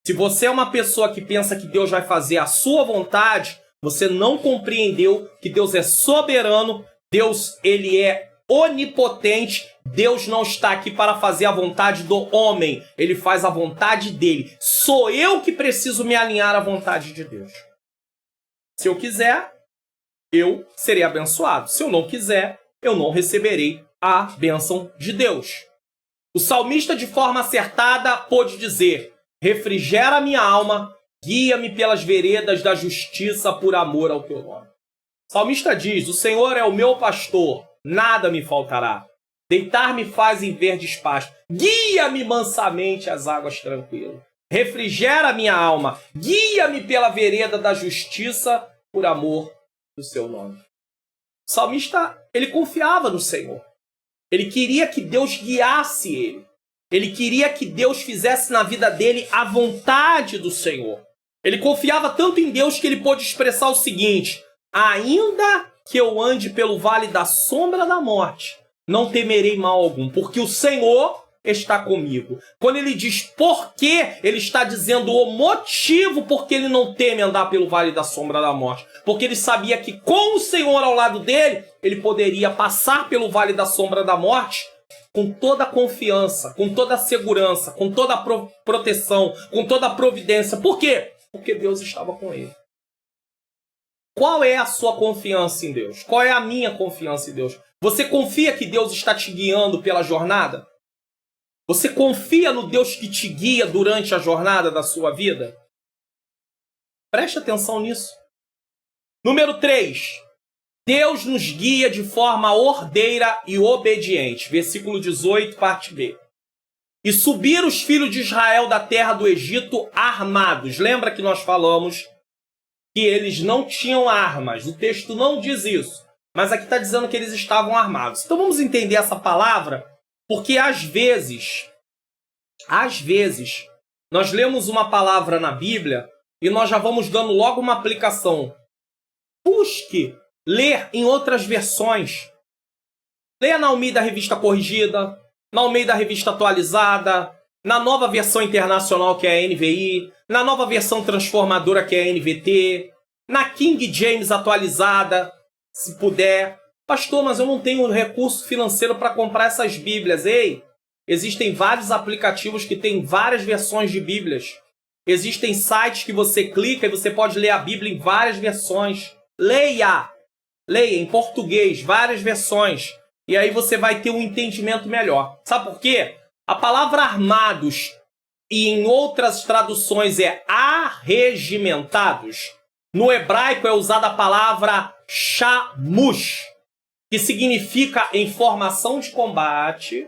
Se você é uma pessoa que pensa que Deus vai fazer a sua vontade, você não compreendeu que Deus é soberano, Deus ele é onipotente, Deus não está aqui para fazer a vontade do homem, ele faz a vontade dele. Sou eu que preciso me alinhar à vontade de Deus. Se eu quiser, eu serei abençoado. Se eu não quiser, eu não receberei a bênção de Deus. O salmista, de forma acertada, pôde dizer: refrigera minha alma, guia-me pelas veredas da justiça por amor ao teu nome. O salmista diz: o Senhor é o meu pastor, nada me faltará. Deitar-me faz em verdes pastos, guia-me mansamente às águas tranquilas. Refrigera minha alma, guia-me pela vereda da justiça por amor do seu nome. O salmista, ele confiava no Senhor. Ele queria que Deus guiasse ele. Ele queria que Deus fizesse na vida dele a vontade do Senhor. Ele confiava tanto em Deus que ele pôde expressar o seguinte: ainda que eu ande pelo vale da sombra da morte, não temerei mal algum, porque o Senhor está comigo. Quando ele diz por quê, ele está dizendo o motivo por que ele não teme andar pelo vale da sombra da morte. Porque ele sabia que com o Senhor ao lado dele, ele poderia passar pelo vale da sombra da morte com toda a confiança, com toda a segurança, com toda a proteção, com toda a providência. Por quê? Porque Deus estava com ele. Qual é a sua confiança em Deus? Qual é a minha confiança em Deus? Você confia que Deus está te guiando pela jornada? Você confia no Deus que te guia durante a jornada da sua vida? Preste atenção nisso. Número 3. Deus nos guia de forma ordeira e obediente. Versículo 18, parte B. E subiram os filhos de Israel da terra do Egito armados. Lembra que nós falamos que eles não tinham armas. O texto não diz isso. Mas aqui está dizendo que eles estavam armados. Então vamos entender essa palavra, porque às vezes, nós lemos uma palavra na Bíblia e nós já vamos dando logo uma aplicação. Busque ler em outras versões. Leia na Almeida Revista Corrigida, na Almeida Revista Atualizada, na nova versão internacional que é a NVI, na nova versão transformadora que é a NVT, na King James atualizada, se puder. Pastor, mas eu não tenho recurso financeiro para comprar essas Bíblias. Ei, existem vários aplicativos que têm várias versões de Bíblias. Existem sites que você clica e você pode ler a Bíblia em várias versões. Leia em português, várias versões. E aí você vai ter um entendimento melhor. Sabe por quê? A palavra armados, e em outras traduções é arregimentados. No hebraico é usada a palavra shamush, que significa em formação de combate,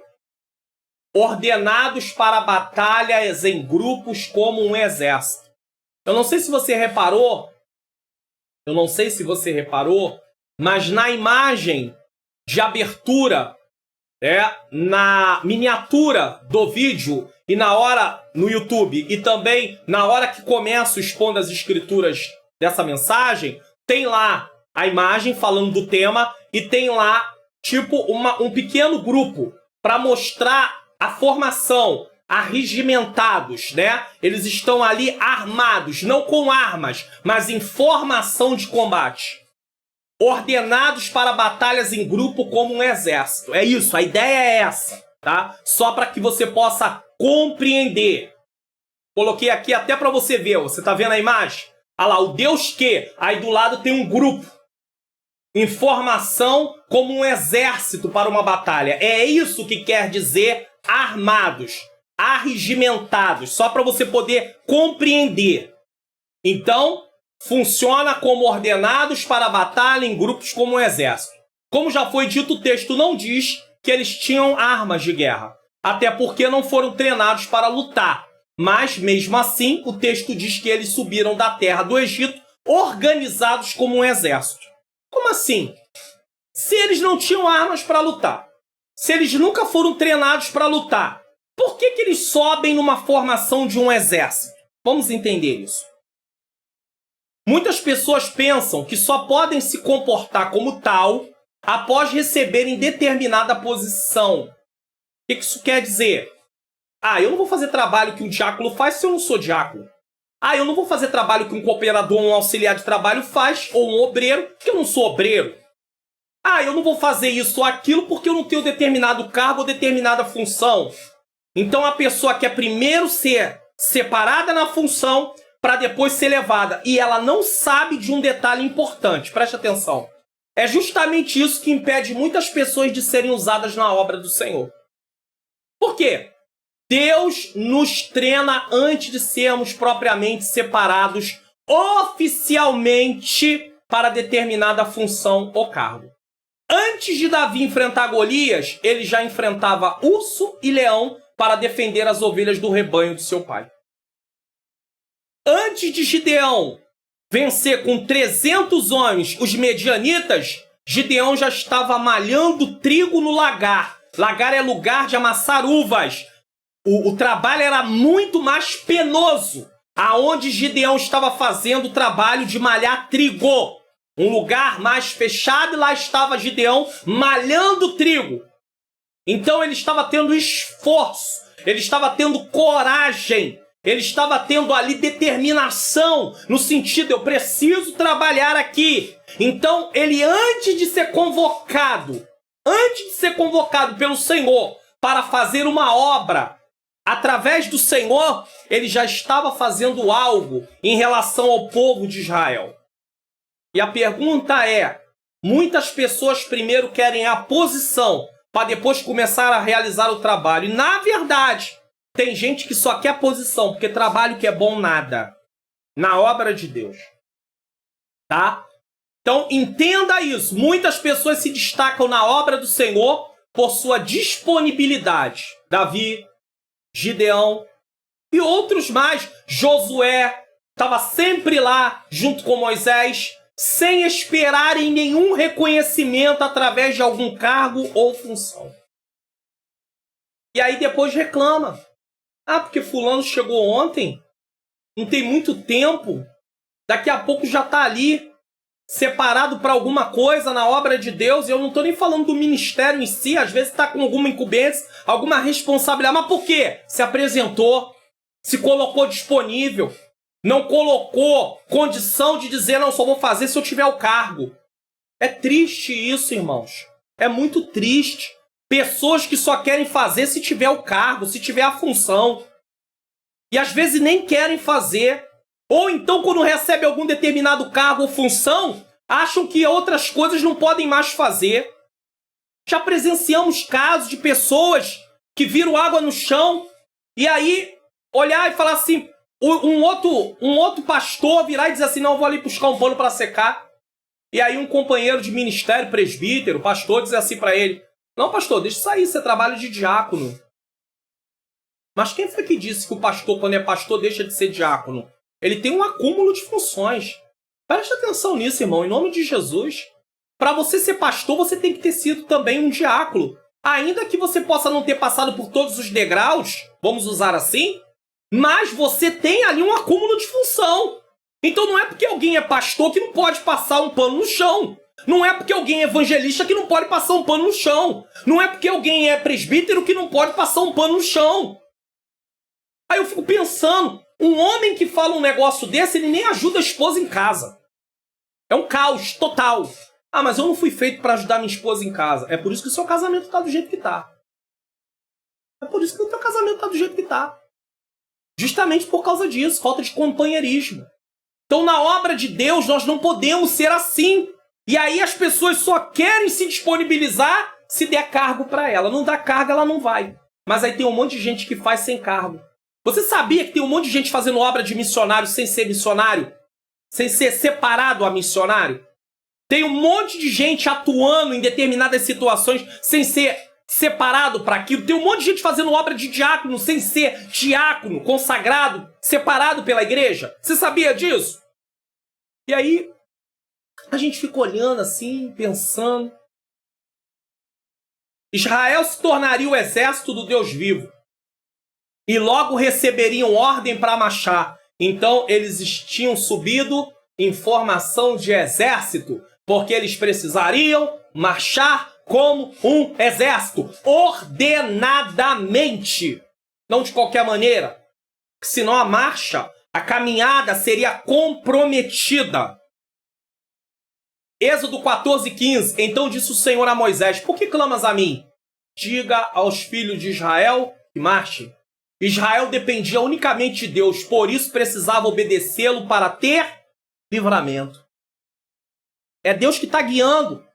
ordenados para batalhas em grupos como um exército. Eu não sei se você reparou, mas na imagem de abertura, na miniatura do vídeo e na hora no YouTube e também na hora que começa o Expondo as Escrituras dessa mensagem, tem lá a imagem falando do tema e tem lá tipo um pequeno grupo para mostrar a formação, arregimentados, né? Eles estão ali armados, não com armas, mas em formação de combate. Ordenados para batalhas em grupo como um exército. É isso, a ideia é essa, tá? Só para que você possa compreender. Coloquei aqui até para você ver, você tá vendo a imagem? Olha lá, o Deus que, aí do lado tem um grupo. Informação como um exército para uma batalha. É isso que quer dizer armados, arregimentados, só para você poder compreender. Então, funciona como ordenados para a batalha em grupos como um exército. Como já foi dito, o texto não diz que eles tinham armas de guerra, até porque não foram treinados para lutar. Mas, mesmo assim, o texto diz que eles subiram da terra do Egito organizados como um exército. Como assim? Se eles não tinham armas para lutar, se eles nunca foram treinados para lutar, por que eles sobem numa formação de um exército? Vamos entender isso. Muitas pessoas pensam que só podem se comportar como tal após receberem determinada posição. O que isso quer dizer? Eu não vou fazer trabalho que um diácono faz se eu não sou diácono. Eu não vou fazer trabalho que um cooperador ou um auxiliar de trabalho faz, ou um obreiro, porque eu não sou obreiro. Eu não vou fazer isso ou aquilo porque eu não tenho determinado cargo ou determinada função. Então a pessoa quer primeiro ser separada na função para depois ser levada. E ela não sabe de um detalhe importante. Preste atenção. É justamente isso que impede muitas pessoas de serem usadas na obra do Senhor. Por quê? Deus nos treina antes de sermos propriamente separados oficialmente para determinada função ou cargo. Antes de Davi enfrentar Golias, ele já enfrentava urso e leão para defender as ovelhas do rebanho de seu pai. Antes de Gideão vencer com 300 homens os medianitas, Gideão já estava malhando trigo no lagar. Lagar é lugar de amassar uvas. O trabalho era muito mais penoso, aonde Gideão estava fazendo o trabalho de malhar trigo. Um lugar mais fechado, e lá estava Gideão malhando trigo. Então ele estava tendo esforço, ele estava tendo coragem, ele estava tendo ali determinação, no sentido, eu preciso trabalhar aqui. Então ele, antes de ser convocado pelo Senhor para fazer uma obra, através do Senhor, ele já estava fazendo algo em relação ao povo de Israel. E a pergunta é, muitas pessoas primeiro querem a posição para depois começar a realizar o trabalho. E, na verdade, tem gente que só quer posição, porque trabalho que é bom nada. Na obra de Deus. Tá? Então, entenda isso. Muitas pessoas se destacam na obra do Senhor por sua disponibilidade. Davi, Gideão e outros mais. Josué estava sempre lá junto com Moisés, sem esperarem nenhum reconhecimento através de algum cargo ou função. E aí depois reclama. Porque fulano chegou ontem, não tem muito tempo, daqui a pouco já está ali, separado para alguma coisa na obra de Deus, e eu não estou nem falando do ministério em si, às vezes está com alguma incumbência, alguma responsabilidade. Mas por quê? Se apresentou, se colocou disponível, não colocou condição de dizer, não, só vou fazer se eu tiver o cargo. É triste isso, irmãos. É muito triste. Pessoas que só querem fazer se tiver o cargo, se tiver a função. E às vezes nem querem fazer. Ou então, quando recebe algum determinado cargo ou função, acham que outras coisas não podem mais fazer. Já presenciamos casos de pessoas que viram água no chão e aí olhar e falar assim, um outro pastor virar e dizer assim, não, eu vou ali buscar um pano para secar. E aí um companheiro de ministério, presbítero, pastor, dizer assim para ele, não, pastor, deixa isso aí, você trabalha de diácono. Mas quem foi que disse que o pastor, quando é pastor, deixa de ser diácono? Ele tem um acúmulo de funções. Preste atenção nisso, irmão, em nome de Jesus. Para você ser pastor, você tem que ter sido também um diácono. Ainda que você possa não ter passado por todos os degraus, vamos usar assim, mas você tem ali um acúmulo de função. Então não é porque alguém é pastor que não pode passar um pano no chão. Não é porque alguém é evangelista que não pode passar um pano no chão. Não é porque alguém é presbítero que não pode passar um pano no chão. Aí eu fico pensando, um homem que fala um negócio desse, ele nem ajuda a esposa em casa. É um caos total. Mas eu não fui feito para ajudar minha esposa em casa. É por isso que o seu casamento está do jeito que está. É por isso que o teu casamento está do jeito que está. Justamente por causa disso, falta de companheirismo. Então, na obra de Deus, nós não podemos ser assim. E aí as pessoas só querem se disponibilizar se der cargo para ela. Não dá cargo, ela não vai. Mas aí tem um monte de gente que faz sem cargo. Você sabia que tem um monte de gente fazendo obra de missionário sem ser missionário? Sem ser separado a missionário? Tem um monte de gente atuando em determinadas situações sem ser separado para aquilo. Tem um monte de gente fazendo obra de diácono sem ser diácono, consagrado, separado pela igreja. Você sabia disso? E aí, a gente fica olhando assim, pensando. Israel se tornaria o exército do Deus vivo. E logo receberiam ordem para marchar. Então, eles tinham subido em formação de exército, porque eles precisariam marchar como um exército, ordenadamente. Não de qualquer maneira. Senão a marcha, a caminhada seria comprometida. Êxodo 14:15. Então disse o Senhor a Moisés: por que clamas a mim? Diga aos filhos de Israel que marchem. Israel dependia unicamente de Deus, por isso precisava obedecê-lo para ter livramento. É Deus que está guiando.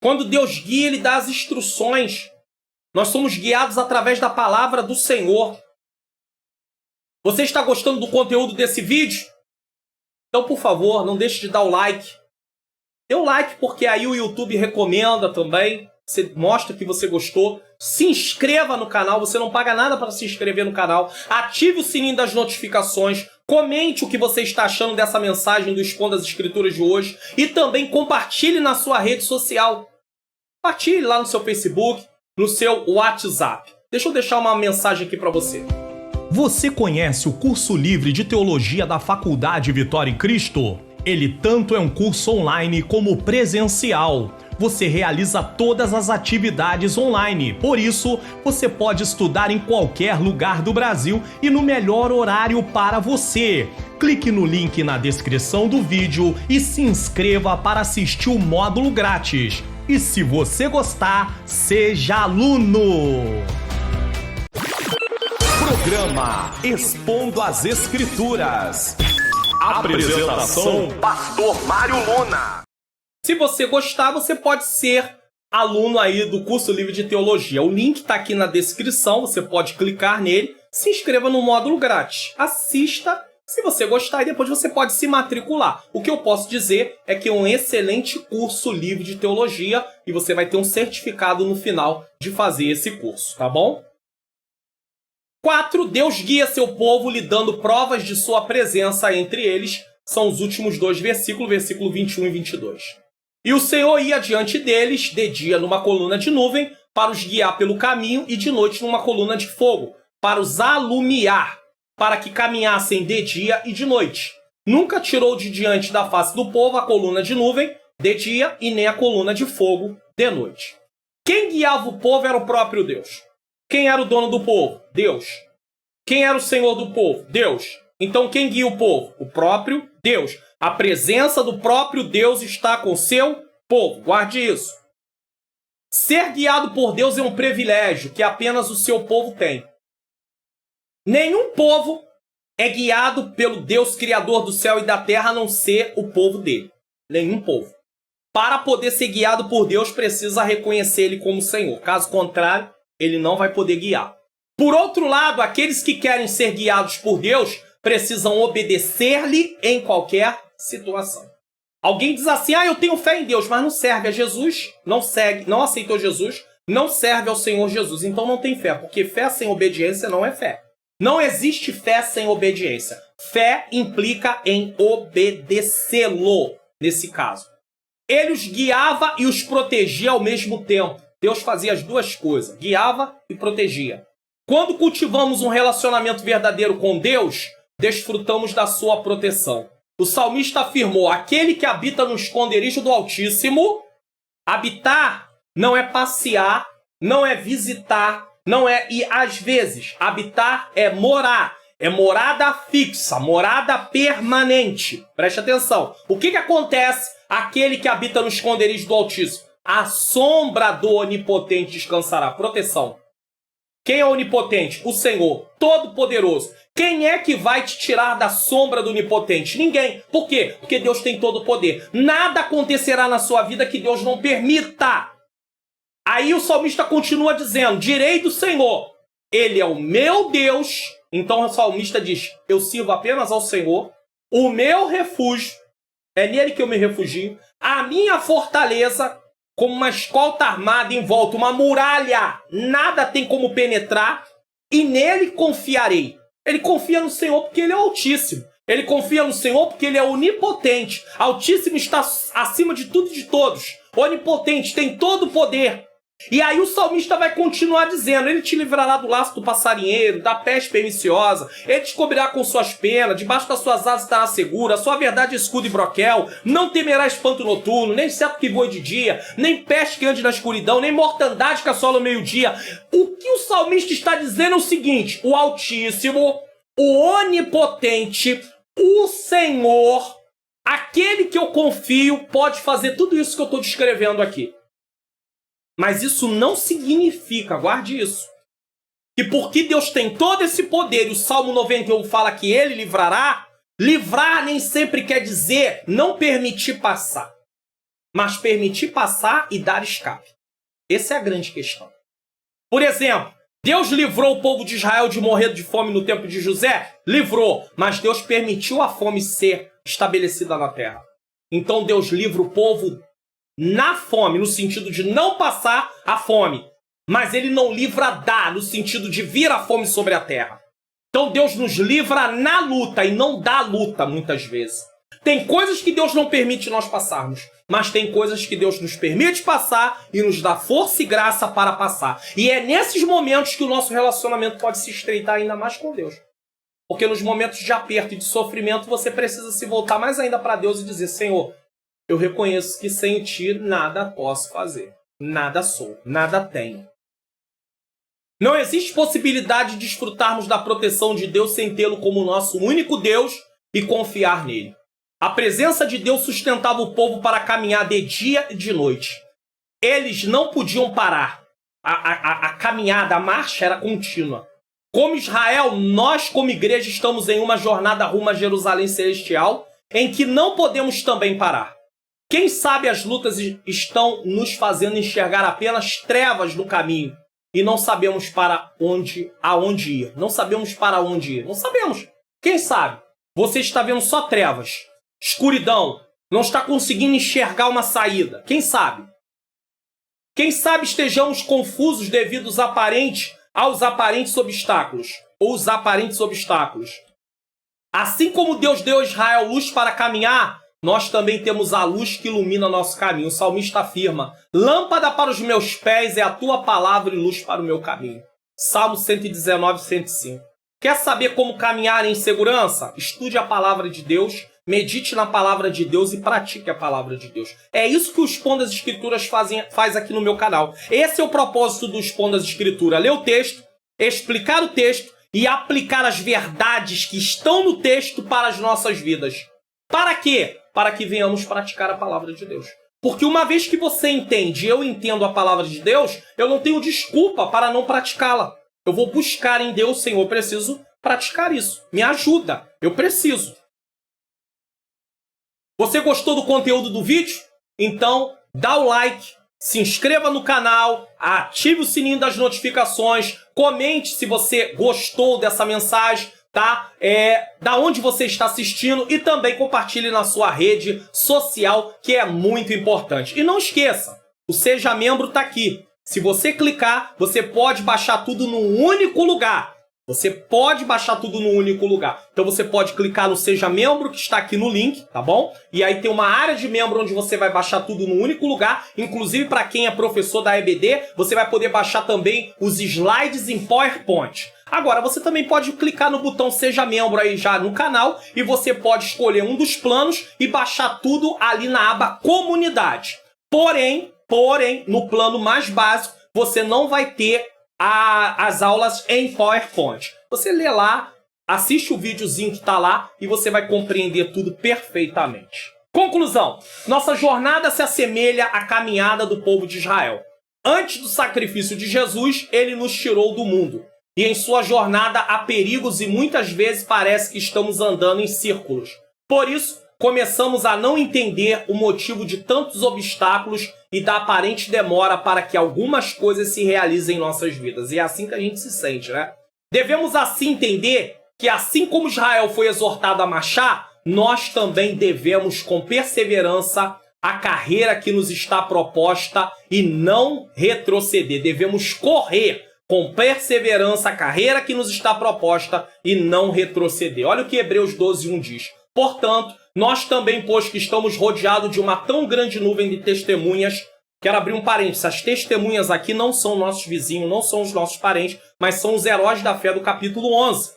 Quando Deus guia, Ele dá as instruções. Nós somos guiados através da palavra do Senhor. Você está gostando do conteúdo desse vídeo? Então, por favor, não deixe de dar o like. Dê o like porque aí o YouTube recomenda também. Você mostra que você gostou. Se inscreva no canal. Você não paga nada para se inscrever no canal. Ative o sininho das notificações. Comente o que você está achando dessa mensagem do Expondo as Escrituras de hoje. E também compartilhe na sua rede social. Compartilhe lá no seu Facebook, no seu WhatsApp. Deixa eu deixar uma mensagem aqui para você. Você conhece o curso livre de teologia da Faculdade Vitória em Cristo? Ele tanto é um curso online como presencial. Você realiza todas as atividades online. Por isso, você pode estudar em qualquer lugar do Brasil e no melhor horário para você. Clique no link na descrição do vídeo e se inscreva para assistir o módulo grátis. E se você gostar, seja aluno! Programa Expondo as Escrituras. Apresentação: Pastor Mário Luna. Se você gostar, você pode ser aluno aí do curso livre de teologia. O link está aqui na descrição, você pode clicar nele, se inscreva no módulo grátis. Assista, se você gostar, e depois você pode se matricular. O que eu posso dizer é que é um excelente curso livre de teologia e você vai ter um certificado no final de fazer esse curso, tá bom? 4. Deus guia seu povo lhe dando provas de sua presença entre eles. São os últimos 2 versículos, versículo 21 e 22. E o Senhor ia diante deles, de dia numa coluna de nuvem, para os guiar pelo caminho, e de noite numa coluna de fogo, para os alumiar, para que caminhassem de dia e de noite. Nunca tirou de diante da face do povo a coluna de nuvem de dia e nem a coluna de fogo de noite. Quem guiava o povo era o próprio Deus. Quem era o dono do povo? Deus. Quem era o Senhor do povo? Deus. Então quem guia o povo? O próprio Deus. A presença do próprio Deus está com seu povo. Guarde isso. Ser guiado por Deus é um privilégio que apenas o seu povo tem. Nenhum povo é guiado pelo Deus Criador do céu e da terra, a não ser o povo dele. Nenhum povo. Para poder ser guiado por Deus, precisa reconhecer Ele como Senhor. Caso contrário, Ele não vai poder guiar. Por outro lado, aqueles que querem ser guiados por Deus precisam obedecer-lhe em qualquer situação. Alguém diz assim: eu tenho fé em Deus, mas não serve a Jesus, não segue, não aceitou Jesus, não serve ao Senhor Jesus, então não tem fé, porque fé sem obediência não é fé. Não existe fé sem obediência. Fé implica em obedecê-lo, nesse caso. Ele os guiava e os protegia ao mesmo tempo. Deus fazia as duas coisas, guiava e protegia. Quando cultivamos um relacionamento verdadeiro com Deus, desfrutamos da sua proteção. O salmista afirmou: aquele que habita no esconderijo do Altíssimo. Habitar não é passear, não é visitar, não é ir às vezes. Habitar é morar, é morada fixa, morada permanente. Preste atenção. O que acontece? Aquele que habita no esconderijo do Altíssimo, a sombra do Onipotente descansará. Proteção. Quem é onipotente? O Senhor, todo-poderoso. Quem é que vai te tirar da sombra do onipotente? Ninguém. Por quê? Porque Deus tem todo o poder. Nada acontecerá na sua vida que Deus não permita. Aí o salmista continua dizendo, direi do Senhor, Ele é o meu Deus. Então o salmista diz, eu sirvo apenas ao Senhor, o meu refúgio, é nele que eu me refugio, a minha fortaleza, como uma escolta armada em volta, uma muralha, nada tem como penetrar, e nele confiarei. Ele confia no Senhor porque Ele é Altíssimo. Ele confia no Senhor porque Ele é onipotente. Altíssimo está acima de tudo e de todos. Onipotente, tem todo o poder. E aí o salmista vai continuar dizendo, Ele te livrará do laço do passarinheiro, da peste perniciosa, Ele te cobrirá com suas penas, debaixo das suas asas estará seguro, a sua verdade é escudo e broquel, não temerá espanto noturno, nem certo que voe de dia, nem peste que ande na escuridão, nem mortandade que assola o meio-dia. O que o salmista está dizendo é o seguinte, o Altíssimo, o Onipotente, o Senhor, aquele que eu confio, pode fazer tudo isso que eu estou descrevendo aqui. Mas isso não significa, guarde isso, que porque Deus tem todo esse poder, e o Salmo 91 fala que Ele livrará, livrar nem sempre quer dizer não permitir passar, mas permitir passar e dar escape. Essa é a grande questão. Por exemplo, Deus livrou o povo de Israel de morrer de fome no tempo de José? Livrou, mas Deus permitiu a fome ser estabelecida na terra. Então Deus livra o povo na fome, no sentido de não passar a fome. Mas Ele não livra dar, no sentido de vir a fome sobre a terra. Então Deus nos livra na luta e não dá luta, muitas vezes. Tem coisas que Deus não permite nós passarmos, mas tem coisas que Deus nos permite passar e nos dá força e graça para passar. E é nesses momentos que o nosso relacionamento pode se estreitar ainda mais com Deus. Porque nos momentos de aperto e de sofrimento, você precisa se voltar mais ainda para Deus e dizer, Senhor, eu reconheço que sem Ti nada posso fazer. Nada sou, nada tenho. Não existe possibilidade de desfrutarmos da proteção de Deus sem tê-lo como nosso único Deus e confiar nele. A presença de Deus sustentava o povo para caminhar de dia e de noite. Eles não podiam parar. A caminhada, a marcha era contínua. Como Israel, nós como igreja estamos em uma jornada rumo a Jerusalém Celestial em que não podemos também parar. Quem sabe as lutas estão nos fazendo enxergar apenas trevas no caminho e não sabemos aonde ir. Não sabemos para onde ir. Não sabemos. Quem sabe? Você está vendo só trevas, escuridão, não está conseguindo enxergar uma saída. Quem sabe? Quem sabe estejamos confusos devido aos aparentes obstáculos ou os aparentes obstáculos. Assim como Deus deu a Israel luz para caminhar, nós também temos a luz que ilumina nosso caminho. O salmista afirma, lâmpada para os meus pés é a tua palavra e luz para o meu caminho. Salmo 119, 105. Quer saber como caminhar em segurança? Estude a palavra de Deus, medite na palavra de Deus e pratique a palavra de Deus. É isso que o Expondo as Escrituras faz aqui no meu canal. Esse é o propósito do Expondo as Escrituras. Ler o texto, explicar o texto e aplicar as verdades que estão no texto para as nossas vidas. Para quê? Para que venhamos praticar a palavra de Deus. Porque uma vez que você entende, eu entendo a palavra de Deus, eu não tenho desculpa para não praticá-la. Eu vou buscar em Deus, Senhor, eu preciso praticar isso. Me ajuda, eu preciso. Você gostou do conteúdo do vídeo? Então, dá o like, se inscreva no canal, ative o sininho das notificações, comente se você gostou dessa mensagem, tá? Da onde você está assistindo e também compartilhe na sua rede social, que é muito importante. E não esqueça, o Seja Membro está aqui. Se você clicar, você pode baixar tudo num único lugar. Você pode baixar tudo num único lugar. Então você pode clicar no Seja Membro, que está aqui no link, tá bom? E aí tem uma área de membro onde você vai baixar tudo num único lugar. Inclusive, para quem é professor da EBD, você vai poder baixar também os slides em PowerPoint. Agora, você também pode clicar no botão Seja Membro aí já no canal e você pode escolher um dos planos e baixar tudo ali na aba Comunidade. Porém, no plano mais básico, você não vai ter as aulas em PowerPoint. Você lê lá, assiste o videozinho que está lá e você vai compreender tudo perfeitamente. Conclusão. Nossa jornada se assemelha à caminhada do povo de Israel. Antes do sacrifício de Jesus, ele nos tirou do mundo. E em sua jornada há perigos e muitas vezes parece que estamos andando em círculos. Por isso, começamos a não entender o motivo de tantos obstáculos e da aparente demora para que algumas coisas se realizem em nossas vidas. E é assim que a gente se sente, né? Devemos assim entender que assim como Israel foi exortado a marchar, nós também devemos, com perseverança, a carreira que nos está proposta e não retroceder. Devemos correr com perseverança a carreira que nos está proposta e não retroceder. Olha o que Hebreus 12:1 diz. Portanto, nós também, pois que estamos rodeados de uma tão grande nuvem de testemunhas, quero abrir um parênteses, as testemunhas aqui não são nossos vizinhos, não são os nossos parentes, mas são os heróis da fé do capítulo 11.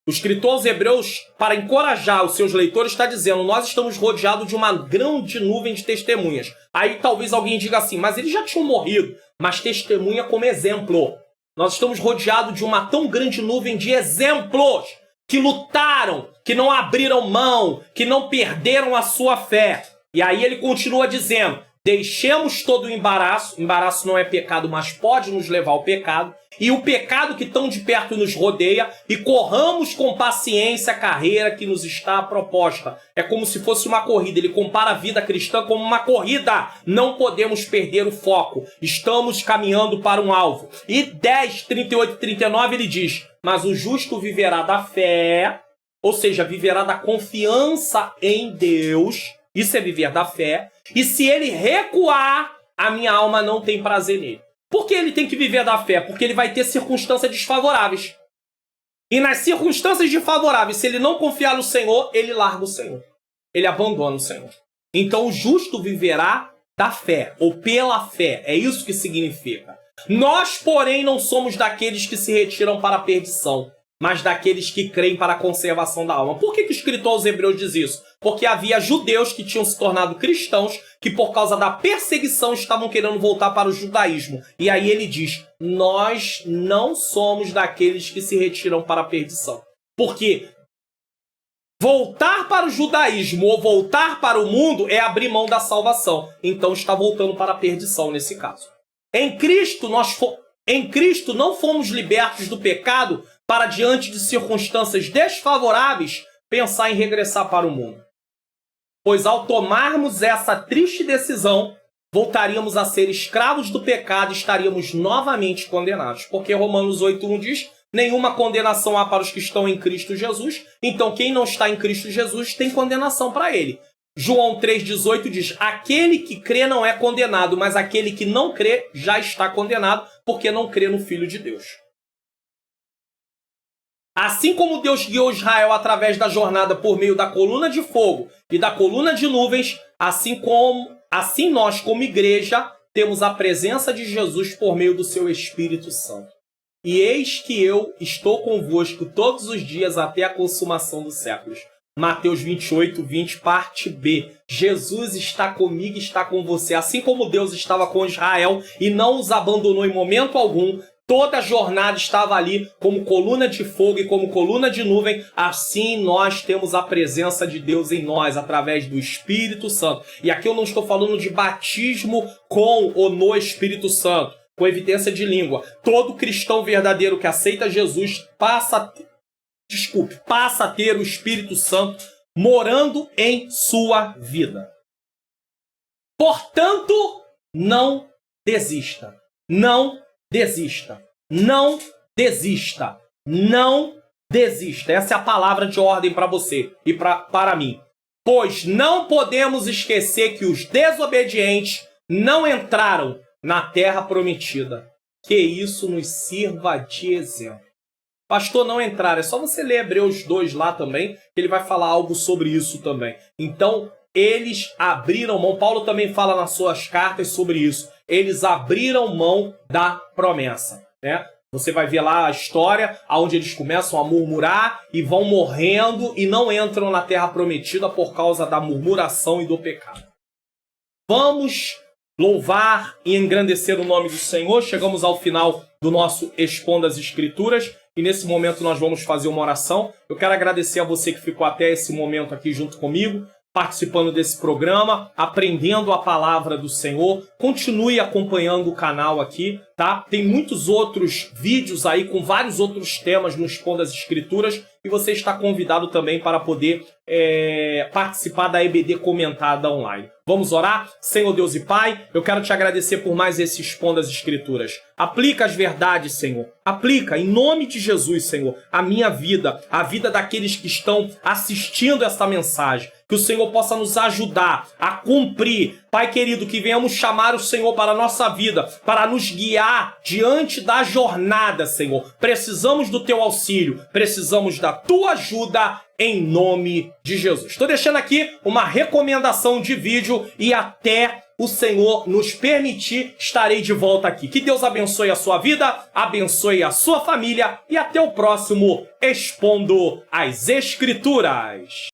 O escritor aos Hebreus, para encorajar os seus leitores, está dizendo, nós estamos rodeados de uma grande nuvem de testemunhas. Aí talvez alguém diga assim, mas eles já tinham morrido, mas testemunha como exemplo. Nós estamos rodeados de uma tão grande nuvem de exemplos que lutaram, que não abriram mão, que não perderam a sua fé. E aí ele continua dizendo, deixemos todo o embaraço não é pecado, mas pode nos levar ao pecado, e o pecado que tão de perto nos rodeia, e corramos com paciência a carreira que nos está proposta. É como se fosse uma corrida, ele compara a vida cristã como uma corrida, não podemos perder o foco, estamos caminhando para um alvo. E 10, 38 e 39 ele diz, mas o justo viverá da fé, ou seja, viverá da confiança em Deus, isso é viver da fé, e se ele recuar, a minha alma não tem prazer nele. Por que ele tem que viver da fé? Porque ele vai ter circunstâncias desfavoráveis. E nas circunstâncias desfavoráveis, se ele não confiar no Senhor, ele larga o Senhor. Ele abandona o Senhor. Então o justo viverá da fé, ou pela fé. É isso que significa. Nós, porém, não somos daqueles que se retiram para a perdição, mas daqueles que creem para a conservação da alma. Por que o escritor aos Hebreus diz isso? Porque havia judeus que tinham se tornado cristãos, que por causa da perseguição estavam querendo voltar para o judaísmo. E aí ele diz, nós não somos daqueles que se retiram para a perdição. Porque voltar para o judaísmo ou voltar para o mundo é abrir mão da salvação. Então está voltando para a perdição nesse caso. Em Cristo não fomos libertos do pecado para, diante de circunstâncias desfavoráveis, pensar em regressar para o mundo. Pois ao tomarmos essa triste decisão, voltaríamos a ser escravos do pecado e estaríamos novamente condenados. Porque Romanos 8:1 diz, nenhuma condenação há para os que estão em Cristo Jesus, então quem não está em Cristo Jesus tem condenação para ele. João 3,18 diz, aquele que crê não é condenado, mas aquele que não crê já está condenado, porque não crê no Filho de Deus. Assim como Deus guiou Israel através da jornada por meio da coluna de fogo e da coluna de nuvens, assim nós, como igreja, temos a presença de Jesus por meio do seu Espírito Santo. E eis que eu estou convosco todos os dias até a consumação dos séculos. Mateus 28:20, parte B. Jesus está comigo e está com você. Assim como Deus estava com Israel e não os abandonou em momento algum, toda a jornada estava ali como coluna de fogo e como coluna de nuvem. Assim nós temos a presença de Deus em nós, através do Espírito Santo. E aqui eu não estou falando de batismo com ou no Espírito Santo, com evidência de língua. Todo cristão verdadeiro que aceita Jesus passa a ter o Espírito Santo morando em sua vida. Portanto, não desista. Não desista. Não desista. Não desista. Essa é a palavra de ordem para você e para mim. Pois não podemos esquecer que os desobedientes não entraram na terra prometida. Que isso nos sirva de exemplo. Pastor, não entrar. É só você ler Hebreus 2 lá também, que ele vai falar algo sobre isso também. Então, eles abriram mão. Paulo também fala nas suas cartas sobre isso. Eles abriram mão da promessa, né? Você vai ver lá a história, onde eles começam a murmurar e vão morrendo e não entram na terra prometida por causa da murmuração e do pecado. Vamos louvar e engrandecer o nome do Senhor. Chegamos ao final do nosso Expondo as Escrituras. E nesse momento nós vamos fazer uma oração. Eu quero agradecer a você que ficou até esse momento aqui junto comigo. participando desse programa, aprendendo a palavra do Senhor. Continue acompanhando o canal aqui, tá? Tem muitos outros vídeos aí com vários outros temas no Expondo as Escrituras e você está convidado também para poder participar da EBD comentada online. Vamos orar? Senhor Deus e Pai, eu quero te agradecer por mais esse Expondo as Escrituras. Aplica as verdades, Senhor. Aplica, em nome de Jesus, Senhor, a minha vida, a vida daqueles que estão assistindo essa mensagem. Que o Senhor possa nos ajudar a cumprir. Pai querido, que venhamos chamar o Senhor para a nossa vida, para nos guiar diante da jornada, Senhor. Precisamos do teu auxílio, precisamos da tua ajuda em nome de Jesus. Estou deixando aqui uma recomendação de vídeo e até o Senhor nos permitir, estarei de volta aqui. Que Deus abençoe a sua vida, abençoe a sua família e até o próximo Expondo as Escrituras.